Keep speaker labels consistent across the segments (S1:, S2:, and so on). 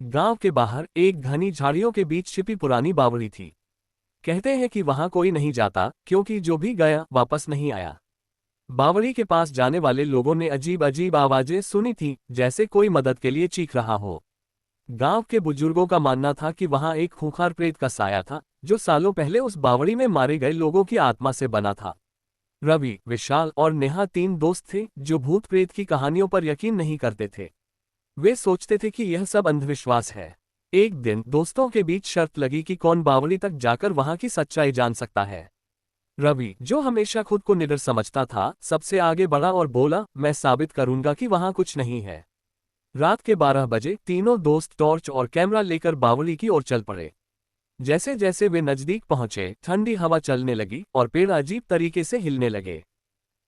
S1: गांव के बाहर एक घनी झाड़ियों के बीच छिपी पुरानी बावड़ी थी। कहते हैं कि वहां कोई नहीं जाता, क्योंकि जो भी गया वापस नहीं आया। बावड़ी के पास जाने वाले लोगों ने अजीब अजीब आवाजें सुनी थी, जैसे कोई मदद के लिए चीख रहा हो। गांव के बुजुर्गों का मानना था कि वहां एक खूंखार प्रेत का साया था, जो सालों पहले उस बावड़ी में मारे गए लोगों की आत्मा से बना था। रवि, विशाल और नेहा तीन दोस्त थे जो भूत प्रेत की कहानियों पर यकीन नहीं करते थे। वे सोचते थे कि यह सब अंधविश्वास है। एक दिन दोस्तों के बीच शर्त लगी कि कौन बावड़ी तक जाकर वहां की सच्चाई जान सकता है। रवि, जो हमेशा खुद को निडर समझता था, सबसे आगे बढ़ा और बोला, मैं साबित करूंगा कि वहां कुछ नहीं है। रात के 12 बजे तीनों दोस्त टॉर्च और कैमरा लेकर बावड़ी की ओर चल पड़े। जैसे जैसे वे नजदीक पहुंचे, ठंडी हवा चलने लगी और पेड़ अजीब तरीके से हिलने लगे।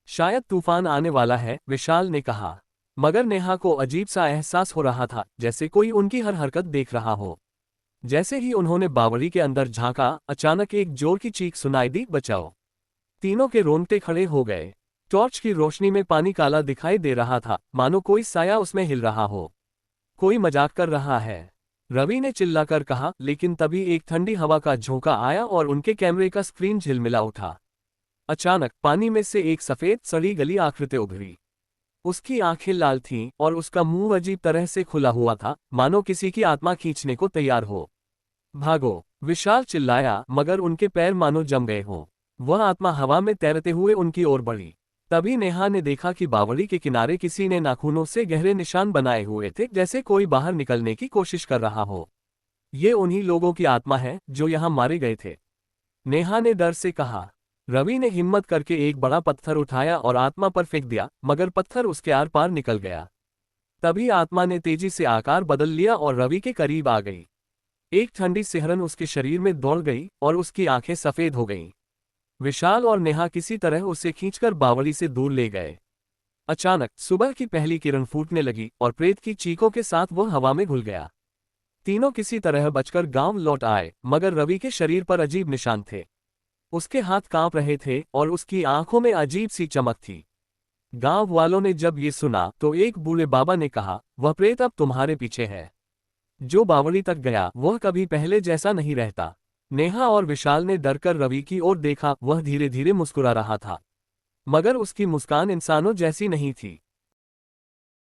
S1: शायद तूफान आने वाला है, विशाल ने कहा। मगर नेहा को अजीब सा एहसास हो रहा था, जैसे कोई उनकी हर हरकत देख रहा हो। जैसे ही उन्होंने बावड़ी के अंदर झांका, अचानक एक जोर की चीख सुनाई दी, बचाओ। तीनों के रोंगटे खड़े हो गए। टॉर्च की रोशनी में पानी काला दिखाई दे रहा था, मानो कोई साया उसमें हिल रहा हो। कोई मजाक कर रहा है, रवि ने चिल्लाकर कहा, लेकिन तभी एक ठंडी हवा का झोंका आया और उनके कैमरे का स्क्रीन झिलमिला उठा। अचानक पानी में से एक सफेद सड़ी गली आकृति उभरी। उसकी आंखें लाल थीं और उसका मुंह अजीब तरह से खुला हुआ था, मानो किसी की आत्मा खींचने को तैयार हो। भागो, विशाल चिल्लाया, मगर उनके पैर मानो जम गए हों। वह आत्मा हवा में तैरते हुए उनकी ओर बढ़ी। तभी नेहा ने देखा कि बावड़ी के किनारे किसी ने नाखूनों से गहरे निशान बनाए हुए थे, जैसे कोई बाहर निकलने की कोशिश कर रहा हो। ये उन्हीं लोगों की आत्मा है जो यहां मारे गए थे, नेहा ने डर से कहा। रवि ने हिम्मत करके एक बड़ा पत्थर उठाया और आत्मा पर फेंक दिया, मगर पत्थर उसके आर पार निकल गया। तभी आत्मा ने तेजी से आकार बदल लिया और रवि के करीब आ गई। एक ठंडी सिहरन उसके शरीर में दौड़ गई और उसकी आंखें सफेद हो गईं। विशाल और नेहा किसी तरह उसे खींचकर बावड़ी से दूर ले गए। अचानक सुबह की पहली किरण फूटने लगी और प्रेत की चीखों के साथ वह हवा में घुल गया। तीनों किसी तरह बचकर गांव लौट आए, मगर रवि के शरीर पर अजीब निशान थे। उसके हाथ कांप रहे थे और उसकी आंखों में अजीब सी चमक थी। गांव वालों ने जब ये सुना तो एक बूढ़े बाबा ने कहा, वह प्रेत अब तुम्हारे पीछे है। जो बावड़ी तक गया वह कभी पहले जैसा नहीं रहता। नेहा और विशाल ने डरकर रवि की ओर देखा, वह धीरे धीरे मुस्कुरा रहा था, मगर उसकी मुस्कान इंसानों जैसी नहीं थी।